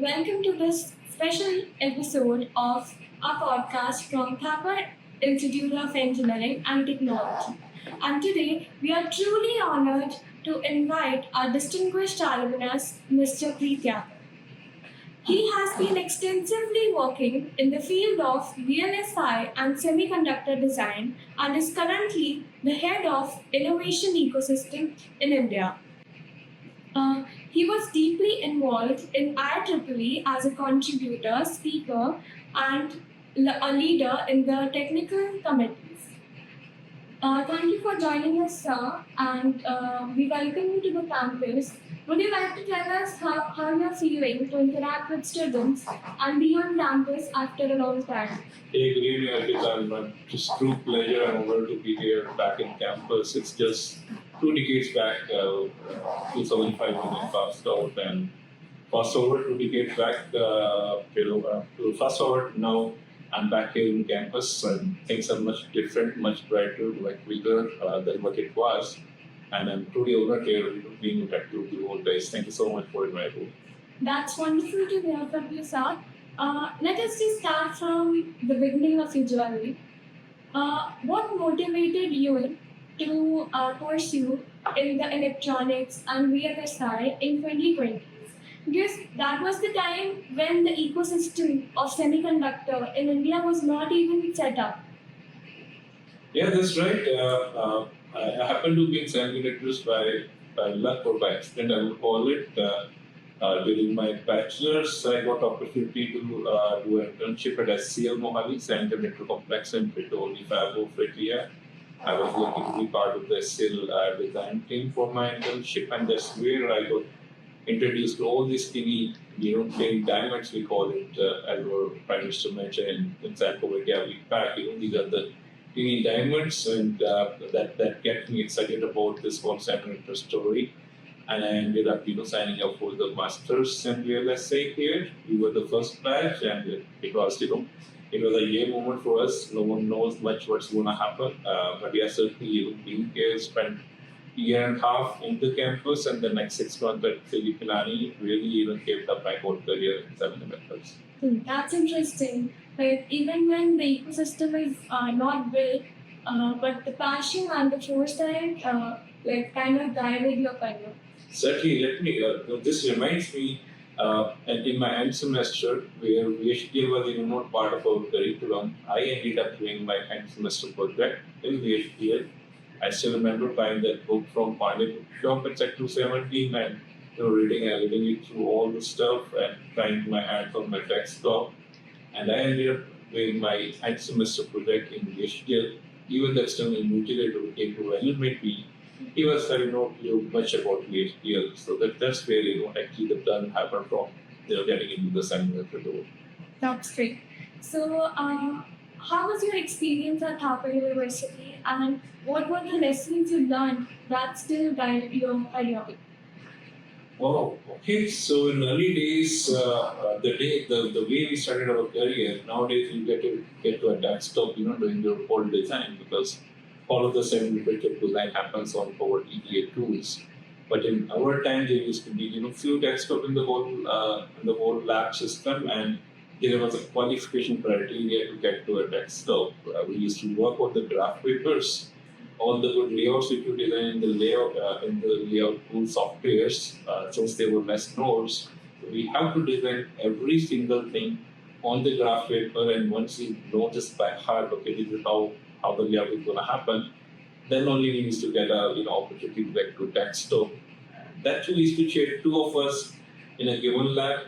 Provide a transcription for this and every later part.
welcome to this special episode of our podcast from Thapar Institute of Engineering and Technology. And today we are truly honored to invite our distinguished alumnus, Mr. Preet. He has been extensively working in the field of VLSI and semiconductor design and is currently the head of innovation ecosystem in India. He was deeply involved in IEEE as a contributor, speaker, and a leader in the technical committees. Thank you for joining us, sir, and we welcome you to the campus. Would you like to tell us how you're feeling to interact with students and be on campus after a long time? Hey, good evening, everyone. Just true pleasure and honor to be here back in campus. It's just 2 decades back, 2005 when I passed out, and fast forward 2 decades back, fast forward now. I'm back here in campus, and things are much different, much brighter, like bigger than what it was. And I'm truly honored here being back to you all guys. Thank you so much for inviting me. That's wonderful to hear from you, sir. Let us just start from the beginning of your journey. What motivated you to pursue in the electronics and VLSI in 2020? Because that was the time when the ecosystem of semiconductor in India was not even set up. Yeah, that's right. I happen to be in semiconductors by luck or by accident, I would call it. During my bachelor's, I got opportunity to do an internship at SCL Mohali, Semiconductor Complex in Pitoli, Fab of India. I was lucky to be part of the SCL design team for my internship, and that's where I got introduced to all these teeny, plain diamonds, we call it, as our Prime Minister mentioned in Sankovidia week back. These are the teeny diamonds, and that kept me excited about this whole semiconductor story. And I ended up, signing up for the masters in VLSI here. We were the first batch, and it was, it was a year moment for us. No one knows much what's going to happen, but we are certainly, being here, spent year and a half in the campus, and the next 6 months at Filipinani really shaped up my whole career in semiconductors. That's interesting. Like even when the ecosystem is not built, but the passion and the foresight kind of guided your career. Certainly, let me. This reminds me, and in my end semester, where VHDL was not part of our curriculum, I ended up doing my end semester project in VHDL. I still remember buying that book from Pandey Bookshop at Sector 17 and reading it through all the stuff and trying my hands on my desktop. And I ended up doing my end semester project in VHDL. Even the external invigilator came to evaluate me. He was having no clue much about VHDL. So that's where actually the turn happened from getting into the semiconductor door. That's great. So, how was your experience at Thapar University, and what were the lessons you learned that still guide your career? Oh, okay. So in early days, the way we started our career, nowadays you get to a desktop, doing your whole design, because all of the semiconductor design happens on Power EDA tools. But in our time, there used to be few desktop in the whole lab system, and there was a qualification criteria to get to a desktop. We used to work on the graph papers, all the good layouts which you design in the layout tool softwares. Since there were less nodes, we have to design every single thing on the graph paper. And once you know this by heart, okay, this is how the layout is going to happen, then only we used to get a opportunity to get to desktop. That too used to share two of us in a given lab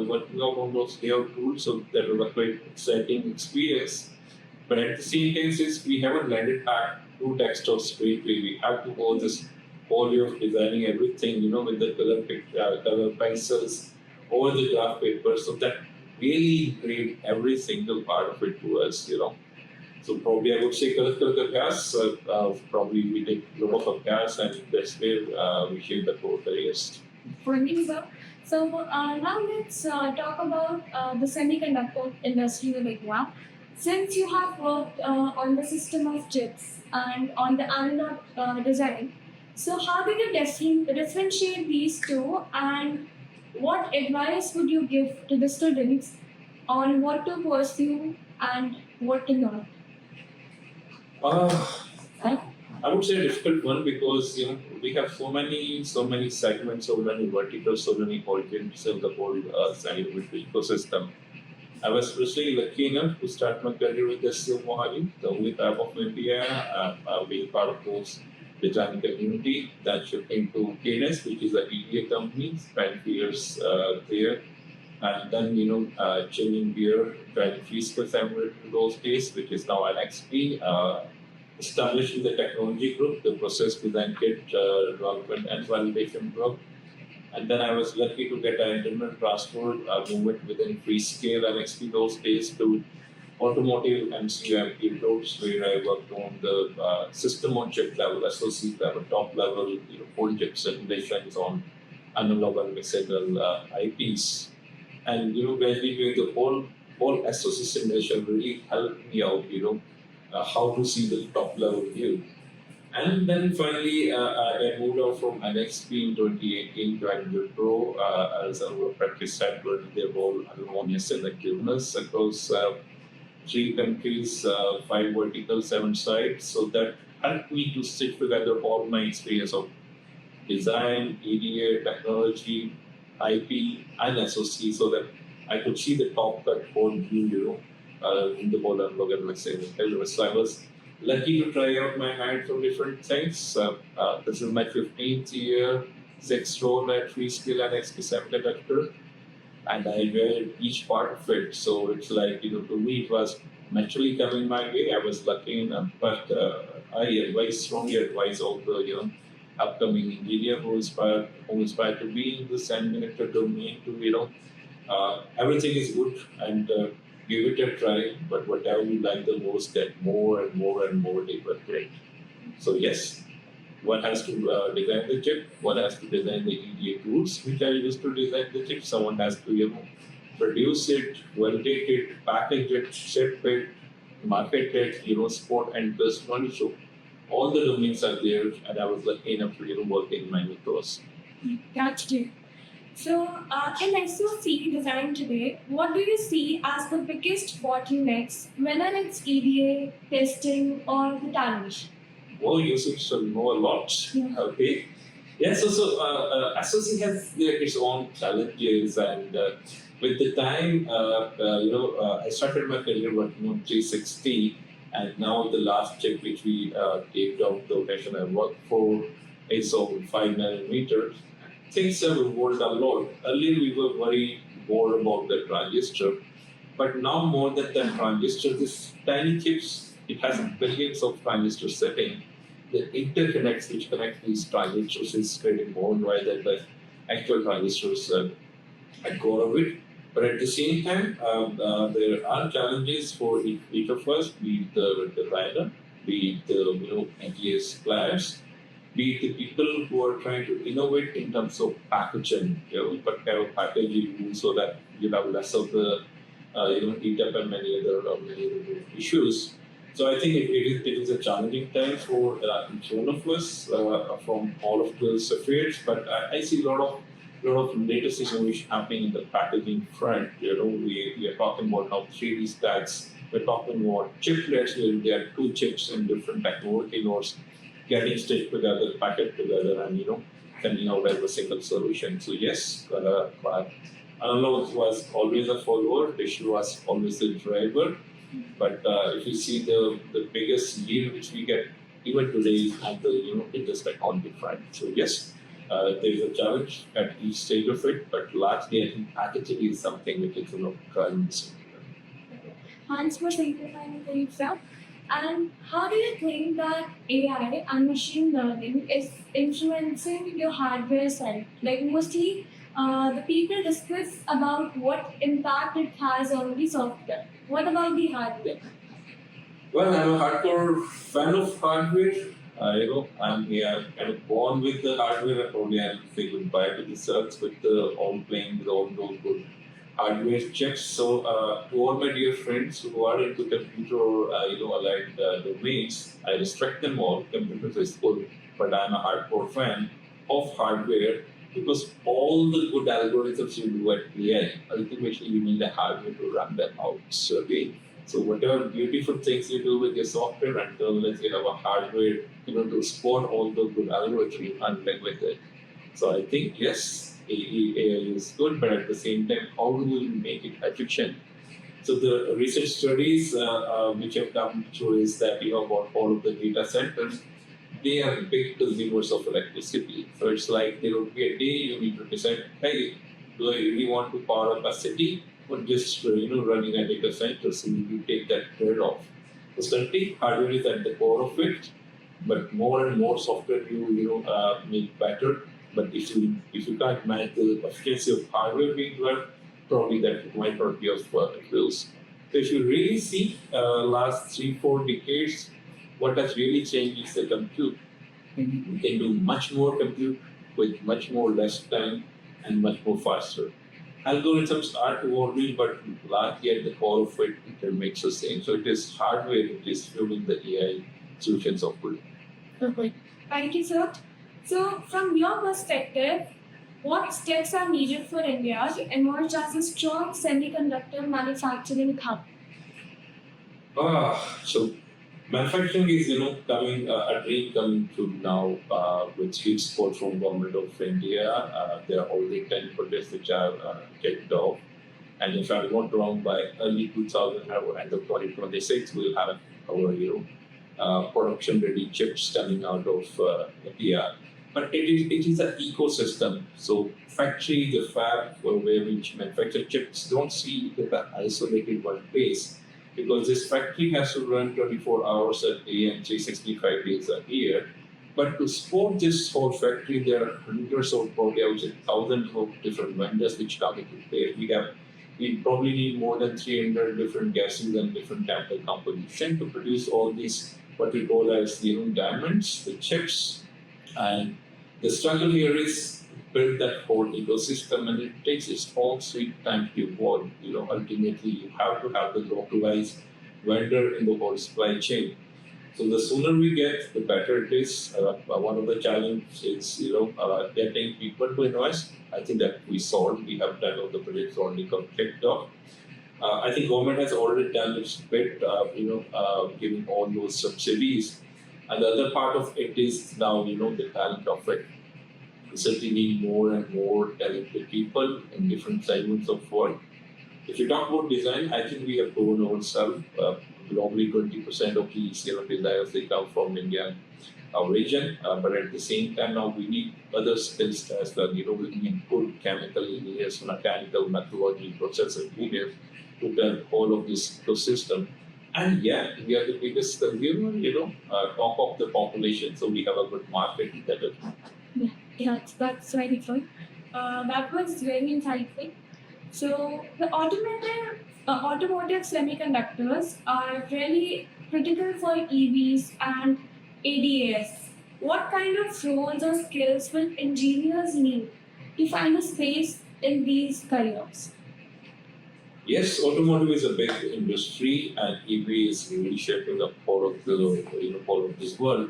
working out on those layout tools, so that was a quite exciting experience. But at the same time, since we haven't landed back to desktop straightly, we have to go this whole way of designing everything, with the color pencils over the graph paper. So that really engraved every single part of it to us, So probably I would say color gas. Probably we take a lot of gas, and that's where we shape the core careers. For me, sir. So now let's talk about the semiconductor industry a bit now. Since you have worked on the system of chips and on the analog design, so how did you differentiate these two, and what advice would you give to the students on what to pursue and what to not? Uh, I would say a difficult one because we have so many segments, so many verticals, so many organs in the whole scientific ecosystem. I was personally lucky enough to start my career with the Mohali, the only type of India, being part of those design community that shipped into KNS, which is a EDA company, spent years there, and then chilling beer, trying free skills emulat in those days, which is now an XP. Establishing the technology group, the process design kit development and validation group, and then I was lucky to get an internal transfer movement within Freescale and XP those days to Automotive and CUMP groups where I worked on the system on chip level, SoC level, top level, whole chip simulations on analog and mixed-signal IPs. And gradually doing the whole SoC simulation really helped me out, how to see the top level view. And then finally, I moved out from NXP in 2018 to Android Pro as a practice center. Their role harmonious effectiveness across three countries, five verticals, seven sites. So that helped me to stitch together all my experience of design, EDA, technology, IP, and SoC so that I could see the top cut whole view, in the whole analog and mixed signal. So I was lucky to try out my hand from different things. This is my 15th year, sixth role at Freescale and XP Semiconductor, and I enjoyed each part of it. So it's like, to me, it was naturally coming my way. I was lucky enough, but I strongly advise all the, upcoming engineer who inspired to be in the semiconductor domain to, everything is good and give it a try, but whatever you like the most, get more and more and more deeper to it. So yes, one has to design the chip, one has to design the EDA tools which are used to design the chip, someone has to, produce it, validate it, package it, ship it, market it, support and customer. So all the domains are there, and I was lucky enough to, work in many of those. That's true. So, in SoC design today, what do you see as the biggest bottlenecks, whether it's EDA, testing, or the talent? Oh, you seem to know a lot. Yeah. Okay. Yeah, SoC has its own challenges, and with the time, I started my career working on 360, and now the last chip which we taped off the location I work for is on 5 nanometers. Things have evolved a lot. Earlier, we were worried more about the transistor, but now more than the transistor, this tiny chips, it has billions of transistors setting. The interconnects which connect these transistors is creating more noise than the actual transistors at core of it. But at the same time, there are challenges for each of us, be it the designer, be it the NGS players, be it the people who are trying to innovate in terms of packaging, what kind of package you use so that you have less of the heat up and many other issues. So I think it is a challenging time for each one of us from all of those affairs. But I see a lot of latest innovation happening in the packaging front. We are talking about now 3D stacks. We're talking about chiplets where there are two chips in different technology nodes getting stitched together, packaged together, and coming out as a single solution. So yes, analog was always a follower. Digital was always the driver. But if you see the biggest yield which we get even today is at the in this technology front. So yes, there is a challenge at each stage of it, but largely I think packaging is something which is driving this. Thanks for simplifying things up. And how do you think that AI and machine learning is influencing your hardware side? Like mostly, the people discuss about what impact it has on the software. What about the hardware? Well, I'm a hardcore fan of hardware. I'm here kind of born with the hardware. Probably I'll say goodbye to the search with all playing with all those good hardware chips. So, to all my dear friends who are into computer or allied domains, I respect them all. Computers is good, but I'm a hardcore fan of hardware Because all the good algorithms you do at AI, ultimately you need a hardware to run them out. So again, so whatever beautiful things you do with your software, until unless you have a hardware, to support all the good algorithms, you can't play with it. So I think yes, AI is good, but at the same time, how do we make it efficient? So the research studies which have come through is that about all of the data centers, they are big consumers of electricity. So it's like there will be a day you need to decide, hey, do I really want to power up a city or just running a data center? So you need to take that trade-off. So certainly hardware is at the core of it, but more and more software make better. But if you can't manage the efficiency of hardware being run, probably that might not be of use. So if you really see last 3-4 decades, what has really changed is the compute. We can do much more compute with much more less time and much more faster. Algorithms are evolving, but largely at the core of it, it remains the same. So it is hardware that is fueling the AI solutions of good. Okay. Thank you, sir. So, from your perspective, what steps are needed for India to emerge as a strong semiconductor manufacturing hub? So manufacturing is, coming a dream coming true now with sweet support from government of India. There are already 10 projects which are kicked off. And if I'm not wrong, by early 2000 or end of 2026, we'll have our, production ready chips coming out of India. But it is an ecosystem. So factory, the fab where which manufacture chips don't see it as an isolated one place, because this factory has to run 24 hours a day and 365 days a year. But to support this whole factory, there are hundreds of, probably I would say thousands of different vendors which come into play. We probably need more than 300 different gases and different chemical composition to produce all these what we call as diamonds, the chips. And the struggle here is build that whole ecosystem, and it takes its own sweet time to evolve. Ultimately you have to have the localized vendor in the whole supply chain. So the sooner we get, the better it is. One of the challenges is getting people to invest. I think that we solved. We have done all the projects already got kicked off. I think government has already done its bit, giving all those subsidies. And the other part of it is now, the talent of it. We certainly need more and more talented people in different segments of work. If you talk about design, I think we have proven ourselves. Globally, 20% of these designers they come from India, our region. But at the same time, now we need other skills as well. We need good chemical engineers, mechanical, methodology, process engineers to build all of this ecosystem. And yeah, we are the biggest consumer, top of the population, so we have a good market that is. Yeah, that's very good. That was very insightful. So the automotive semiconductors are really critical for EVs and ADAS. What kind of roles or skills will engineers need to find a space in these careers? Yes, automotive is a big industry, and EV is really shaping up part of the part of this world.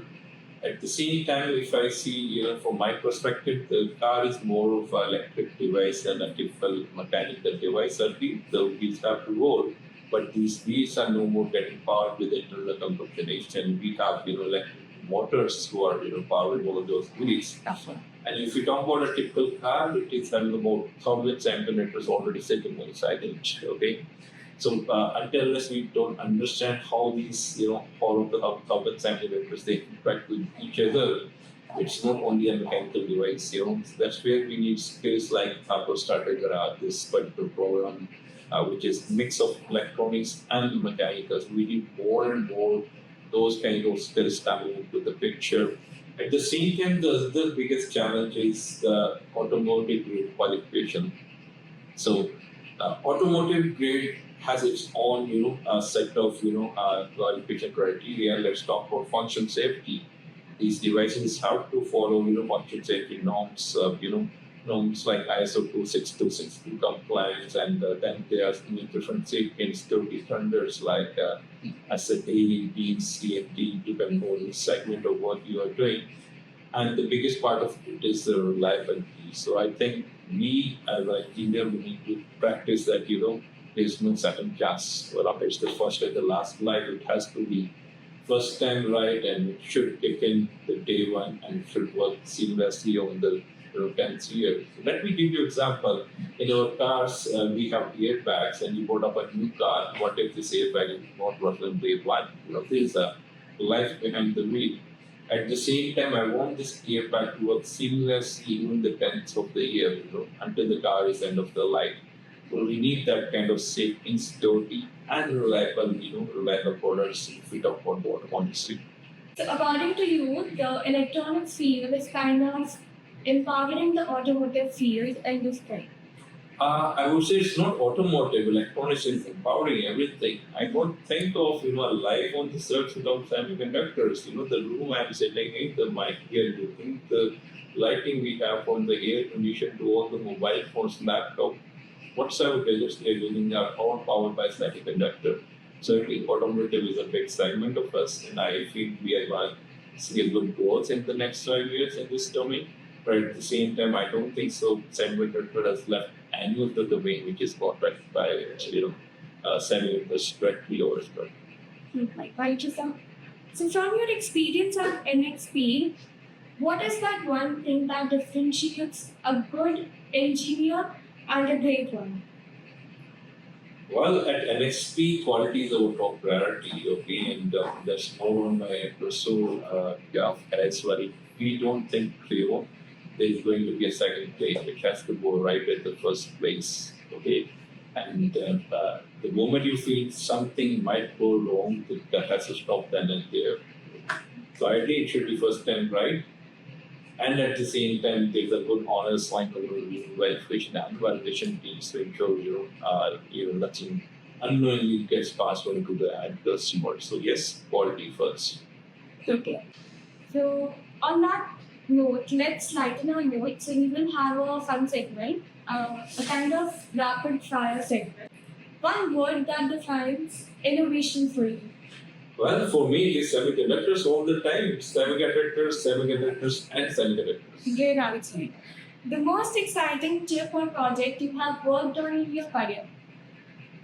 At the same time, if I see, from my perspective, the car is more of an electric device than a typical mechanical device. Certainly, the wheels have to roll, but these wheels are no more getting powered with internal combustion engine. We have, electric motors who are, powering all of those wheels. And if you talk about a typical car, it is having about 1,000 centimeters already sitting inside it. Okay, so until unless we don't understand how these, all of the 1,000 centimeters they interact with each other, it's not only a mechanical device. That's where we need skills like Starter Garage, this particular program, which is mix of electronics and mechanicals. We need more and more those kind of skills coming into the picture. At the same time, the biggest challenge is the automotive grade qualification. So, automotive grade has its own, set of, qualification criteria. Let's talk about function safety. These devices have to follow, function safety norms, norms like ISO 26262 compliance, and then there are different safety and security standards like SAT, CMT, depending on the segment of what you are doing. and the biggest part of it is the reliability. So I think we as an engineer we need to practice that. There's no second class. Well, it's the first and the last life. It has to be first time right, and it should kick in the day one, and it should work seamlessly over the 10th year. So let me give you example. In our cars, we have airbags, and you put up a new car. What if this airbag is not working day one? There's a life behind the wheel. At the same time, I want this airbag to work seamlessly even the 10th of the year, until the car is end of the life. So we need that kind of safety, security, and reliable products if we talk about the automotive industry. So, according to you, the electronics field is kind of empowering the automotive field in this way. I would say it's not automotive. Electronics is empowering everything. I don't think of a life on the search without semiconductors. The room I'm sitting in, the mic here, you think the lighting we have from the air condition to all the mobile phones, laptop, whatsoever gadgets we are using are all powered by semiconductor. Certainly, automotive is a big segment of us, and I feel we are going to see a good growth in the next 5 years in this domain. But at the same time, I don't think so. Semiconductor has left any of the domain which is covered by semiconductors directly or indirectly. Right, so from your experience at NXP, what is that one thing that differentiates a good engineer and a great one? Well, at NXP, quality is our top priority, okay, and that's more on my pursuit as well. We don't think there's going to be a second place. It has to go right at the first place, okay? And the moment you feel something might go wrong, that has to stop then and there. So ideally, it should be first time right, and at the same time, there's a good honest line of verification and validation teams to ensure nothing unknowingly gets passed on to the end customer. So yes, quality first. Okay. So on that note, let's lighten our note. So we will have a fun segment, a kind of rapid fire segment. One word that defines innovation for you. Well, for me, it is semiconductors all the time. Semiconductors, and semiconductors. Great answer. The most exciting chip or project you have worked on in your career.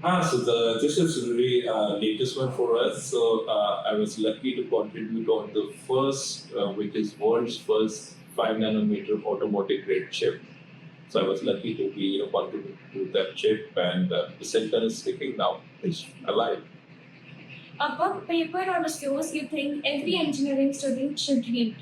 So this is really latest one for us. So I was lucky to contribute on the first, which is world's first 5 nanometer automotive grade chip. So I was lucky to be contribute to that chip, and the silicon is sticking now. It's alive. A book, paper, or a source you think every engineering student should read.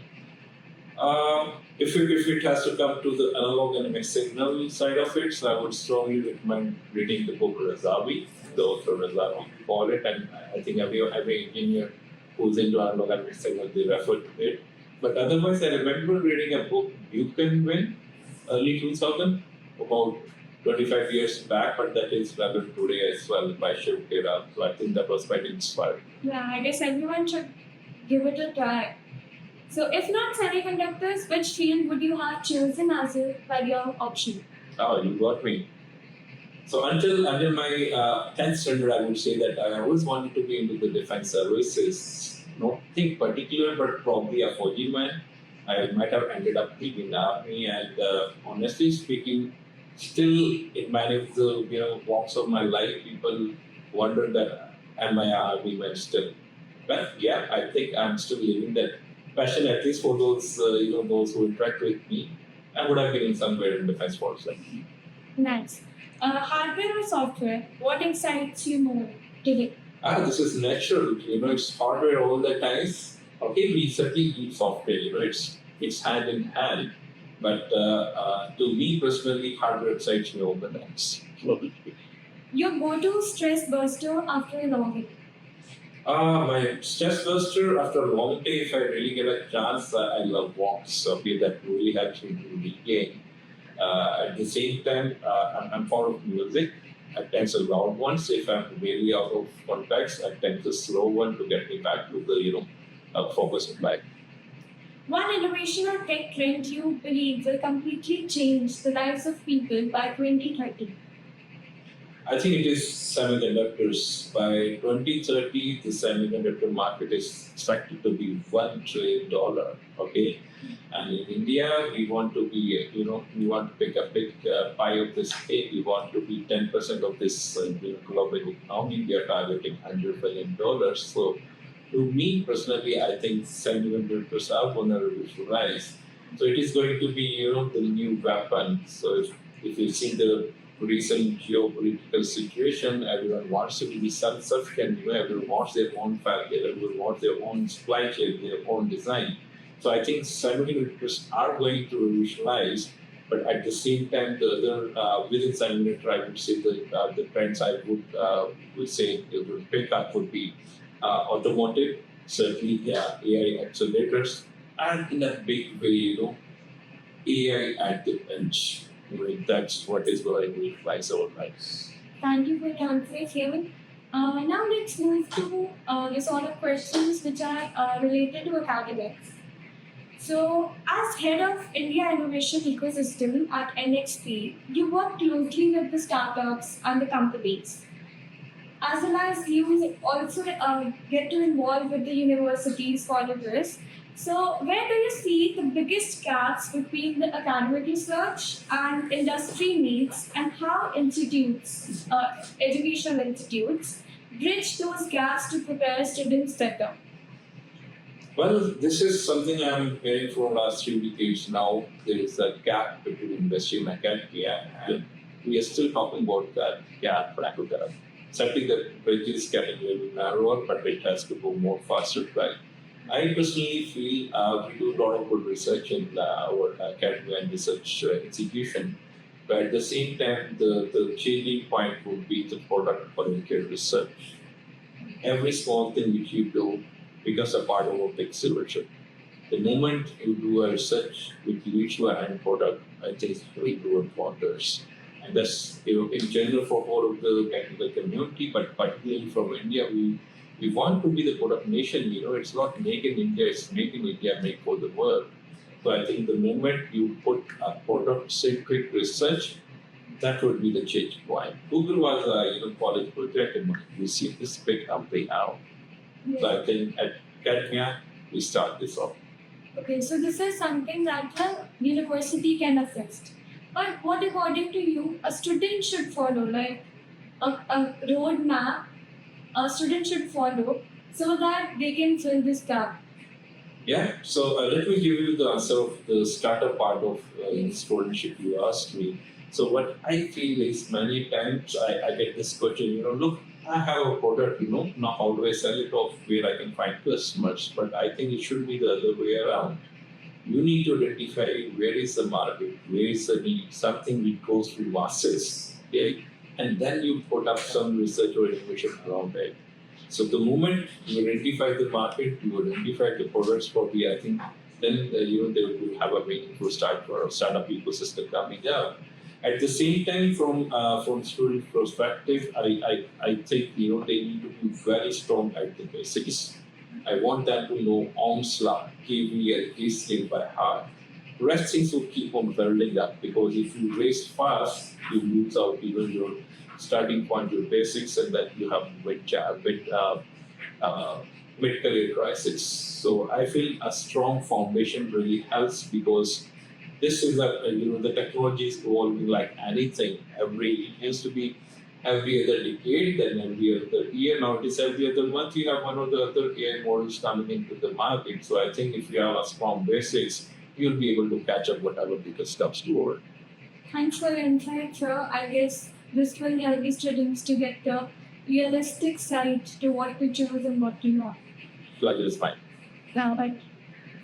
If it has to come to the analog and mixed signal side of it, so I would strongly recommend reading the book Razavi, the author Razavi, call it, and I think every engineer who's into analog and mixed signal, they refer to it. But otherwise, I remember reading a book, You Can Win, early 2000, about 25 years back, but that is relevant today as well by Shiv Kera. So I think that was quite inspiring. Yeah, I guess everyone should give it a try. So, if not semiconductors, which field would you have chosen as a career option? Oh, you got me. So until my 10th standard, I would say that I always wanted to be into the defense services. Nothing particular, but probably a 4G man. I might have ended up being in the army, and honestly speaking, still in many of the walks of my life, people wonder that am I an army man still? But yeah, I think I'm still living that passion, at least for those those who interact with me. I would have been somewhere in defense force. Nice. Hardware or software? What excites you more today? This is natural. It's hardware all the time. Okay, we certainly need software. It's hand in hand. But to me personally, hardware excites me all the time. Your go-to stress buster after a long day? My stress buster after a long day, if I really get a chance, I love walks. Okay, that really helps me to regain. At the same time, I'm fond of music. I tend to loud ones. If I'm really out of context, I tend to slow one to get me back to the focus of life. One innovation or tech trend you believe will completely change the lives of people by 2030? I think it is semiconductors. By 2030, the semiconductor market is expected to be $1 trillion. Okay, and in India, we want to be, we want to pick a big pie of this cake. We want to be 10% of this global economy. We are targeting $100 billion. So, to me personally, I think semiconductors are going to revolutionize. So it is going to be, the new weapon. So if you see the recent geopolitical situation, everyone wants to be self-sufficient. Everyone wants their own factory, everyone wants their own supply chain, their own design. So I think semiconductors are going to revolutionize, but at the same time, the other within semiconductor, I would say the trends I would say it would pick up would be automotive, certainly AI accelerators, and in a big way, AI at the bench. Right? That's what is going to replace our lives. Thank you for your answer, Kevin. Now let's move to the sort of questions which are related to academics. So, as head of India Innovation Ecosystem at NXP, you work closely with the startups and the companies, as well as you also get to involve with the universities, colleges. So, where do you see the biggest gaps between the academic research and industry needs, and how institutes, educational institutes, bridge those gaps to prepare students better? Well, this is something I'm hearing for last few decades now. There is a gap between industry and academia, and we are still talking about that gap. Certainly, the bridge is getting a little narrower, but it has to go more faster. Right? I personally feel we do a lot of good research in our academia and research institution, but at the same time, the changing point would be the product oriented research. Every small thing which you do becomes a part of a big solution. The moment you do a research which leads to an end product, I think it's very good wonders. And that's in general for all of the technical community, but particularly from India, we want to be the product nation. It's not make in India, it's make in India, make for the world. So I think the moment you put a product centric research, that would be the change point. Google was a college project, and we see this big company now. So I think at academia, we start this off. Okay, so this is something that the university can assist. But what, according to you, a student should follow, like a roadmap a student should follow so that they can fill this gap? Yeah, so let me give you the answer of the starter part of studentship you asked me. So what I feel is many times I get this question, look, I have a product, now how do I sell it off where I can find customers? But I think it should be the other way around. You need to identify where is the market, where is the need, something which goes to masses, okay? And then you put up some research or innovation around it. So the moment you identify the market, you identify the products probably, I think, then they will have a meaningful start for a startup ecosystem coming up. At the same time, from student perspective, I think they need to be very strong at the basics. I want them to know Ohm's law, KVL, KCL by heart. Rest things will keep on building up because if you race fast, you lose out even your starting point, your basics, and then you have mid career crisis. So I feel a strong foundation really helps because this is the technology is evolving like anything. It used to be every other decade, then every other year. Now it is every other month. You have one or the other AI models coming into the market. So I think if you have a strong basics, you'll be able to catch up whatever because comes forward. Thanks for your insight, sir. I guess this will help the students to get the realistic side to what to choose and what to not. Pleasure is mine. Now,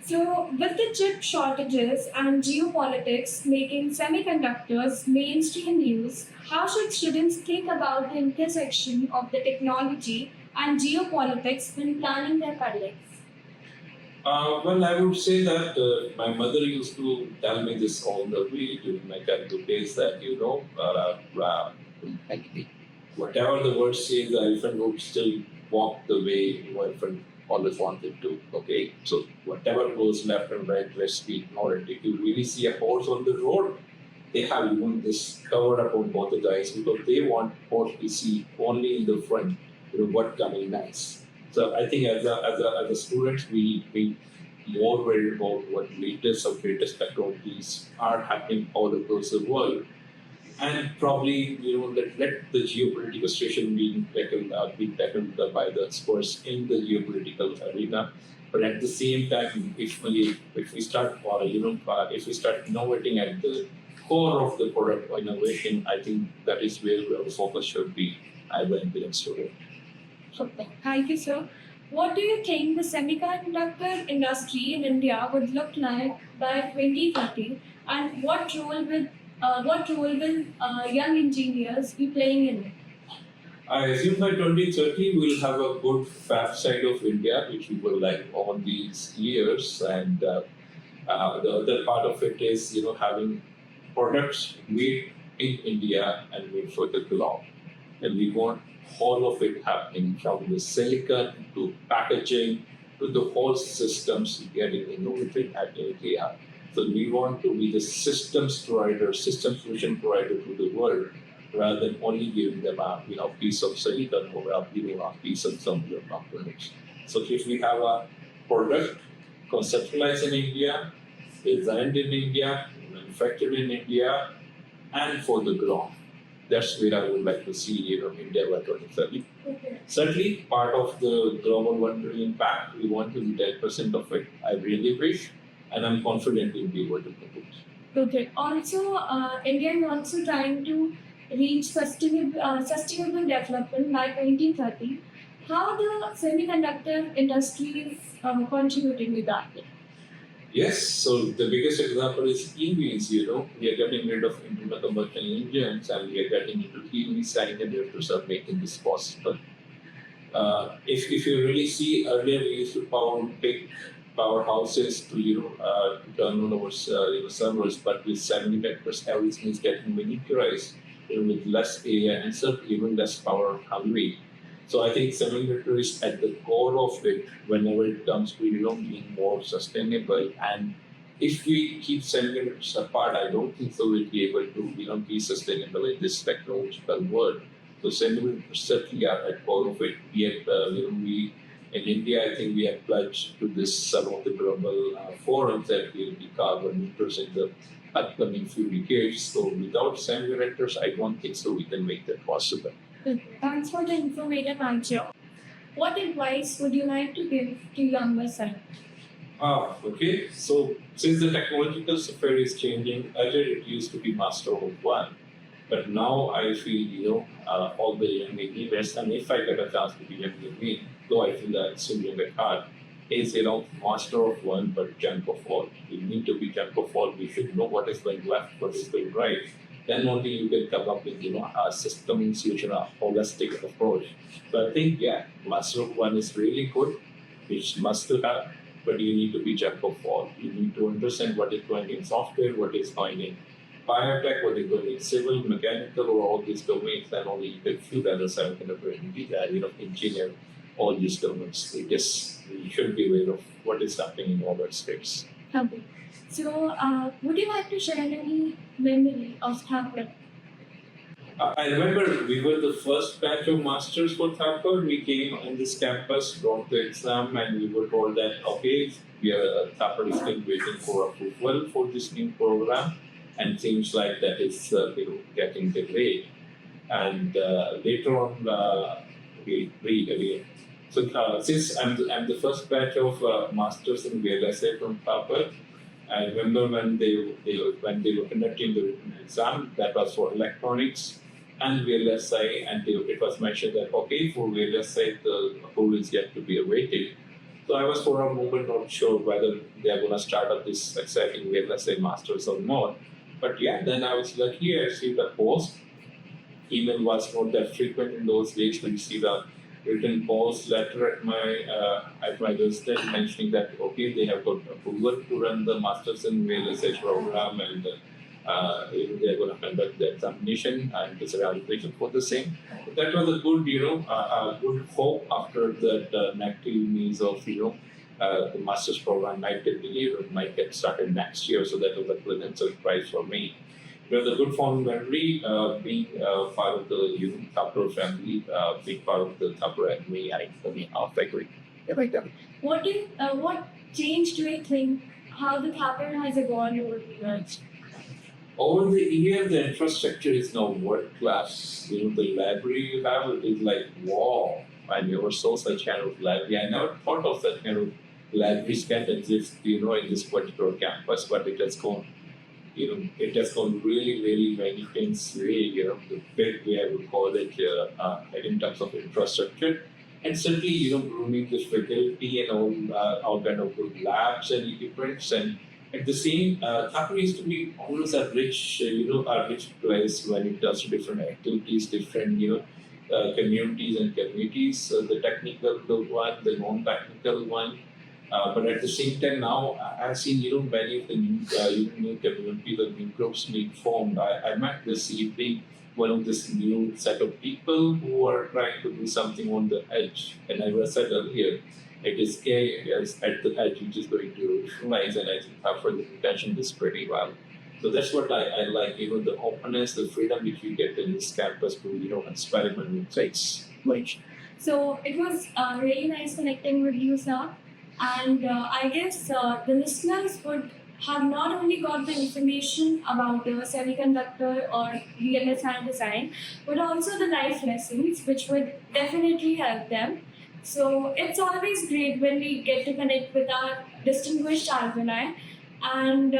so, with the chip shortages and geopolitics making semiconductors mainstream news, how should students think about the intersection of the technology and geopolitics when planning their careers? Well, I would say that my mother used to tell me this all the way during my childhood days that, whatever the word says, the elephant would still walk the way the elephant always wanted to. Okay, so whatever goes left and right, let's be ignore it. If you really see a horse on the road, they have even this covered up on both the eyes because they want what we see only in the front, what coming next. So I think as a student, we more worried about what latest or greatest technologies are happening all across the world, and probably let the geopolitical situation be tackled by the experts in the geopolitical arena. But at the same time, if we start if we start innovating at the core of the product innovation, I think that is where our focus should be as an engineering student. Okay. Thank you, sir. What do you think the semiconductor industry in India would look like by 2030, and what role will young engineers be playing in it? I assume by 2030 we'll have a good fab side of India, which we will like all these years, and the other part of it is having products made in India and made for the globe, and we want all of it happening from the silicon to packaging to the whole systems getting innovated at India. So we want to be the systems provider, system solution provider to the world, rather than only giving them a piece of silicon or giving a piece of some of your components. So if we have a product conceptualized in India, designed in India, manufactured in India, and for the ground, that's where I would like to see India by 2030. Okay. Certainly, part of the global 1 trillion pact, we want to be 10% of it. I really wish, and I'm confident we'll be able to do it. Okay. Also, India is also trying to reach sustainable development by 2030. How the semiconductor industry is contributing with that? Yes, so the biggest example is EVs. We are getting rid of internal combustion engines and we are getting into EV semiconductors are making this possible. If you really see earlier, we used to power big powerhouses to turn on our servers, but with semiconductors, everything is getting miniaturized with less area and even less power hungry. So I think semiconductor is at the core of it whenever it comes to being more sustainable. And if we keep semiconductors apart, I don't think so we'll be able to be sustainable in this technological world. So semiconductors certainly are at core of it. Yet we in India, I think we have pledged to this some of the global forums that we will be carbon neutral in the upcoming few decades. So without semiconductors, I don't think so we can make that possible. Thanks for the informative answer. What advice would you like to give to younger son? Okay. So since the technological sphere is changing, earlier it used to be master of one, but now I feel all the young engineers, and if I get a chance to be young with me, though I feel that it's still young at heart, is master of one but junk of all. We need to be junk of all. We should know what is going left, what is going right. Then only you can come up with a system solution, a holistic approach. So I think master of one is really good, which must have, but you need to be jack of all. You need to understand what is going in software, what is going in biotech, what is going in civil, mechanical, or all these domains, and only you can feel that as I'm going to be that engineer all these domains. We should be aware of what is happening in all aspects. Okay. So, would you like to share any memory of Thakur? I remember we were the first batch of masters for Thakur. We came on this campus, wrote the exam, and we were told that Thakur is still waiting for approval for this new program, and seems like that is getting delayed. And later on, we read again. So since I'm the first batch of masters in VLSI from Thakur, I remember when they were conducting the written exam, that was for electronics and VLSI, and it was mentioned that for VLSI the approval is yet to be awaited. So I was for a moment not sure whether they are going to start up this exciting VLSI masters or not. But then I was lucky. I received a post. Email was not that frequent in those days to receive a written post letter at my residence mentioning that they have got approval to run the masters in VLSI program, and they are going to conduct the examination and this evaluation for the same. So that was a good a good hope after that negative news of the master's program might get delayed or might get started next year. So that was a pleasant surprise for me. it was a good fond memory being part of the Thapar family, being part of the Thapar Academy. I mean, half agree. Yeah, like that. What change do you think how the Thapar has evolved over the years? Over the year, the infrastructure is now world class. The library you have is like wow. I never saw such kind of library. I never thought of that kind of libraries can exist, in this particular campus, but it has gone. It has gone really, really many things way, the big way I would call it, in terms of infrastructure. And certainly, grooming the faculty and all kind of good labs and equipments. And at the same, Thapar used to be always a rich place when it does different activities, different, communities and communities. So the technical one, the non-technical one, but at the same time, now I've seen many of the new communities or new groups being formed. I met this evening one of this new set of people who are trying to do something on the edge. And I was said earlier, it is AI is at the edge which is going to revolutionize, and I think for the intention is pretty well. So that's what I like, the openness, the freedom which we get in this campus to experiment with things. Like So it was really nice connecting with you, sir. And I guess the listeners would have not only got the information about the semiconductor or real design, but also the life lessons, which would definitely help them. So it's always great when we get to connect with our distinguished alumni. And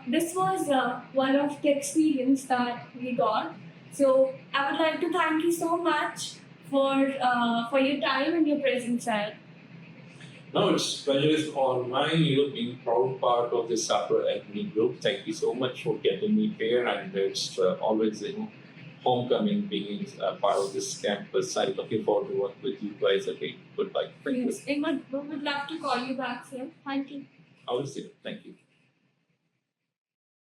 this was one of the experience that we got. So I would like to thank you so much for your time and your presence, sir. no, it's pleasure is all mine, being proud part of this Supper Academy group. Thank you so much for getting me here, and it's always homecoming being part of this campus. I'm looking forward to work with you guys again. Goodbye. Thank you. Yes, we would love to call you back, sir. Thank you. I will see you.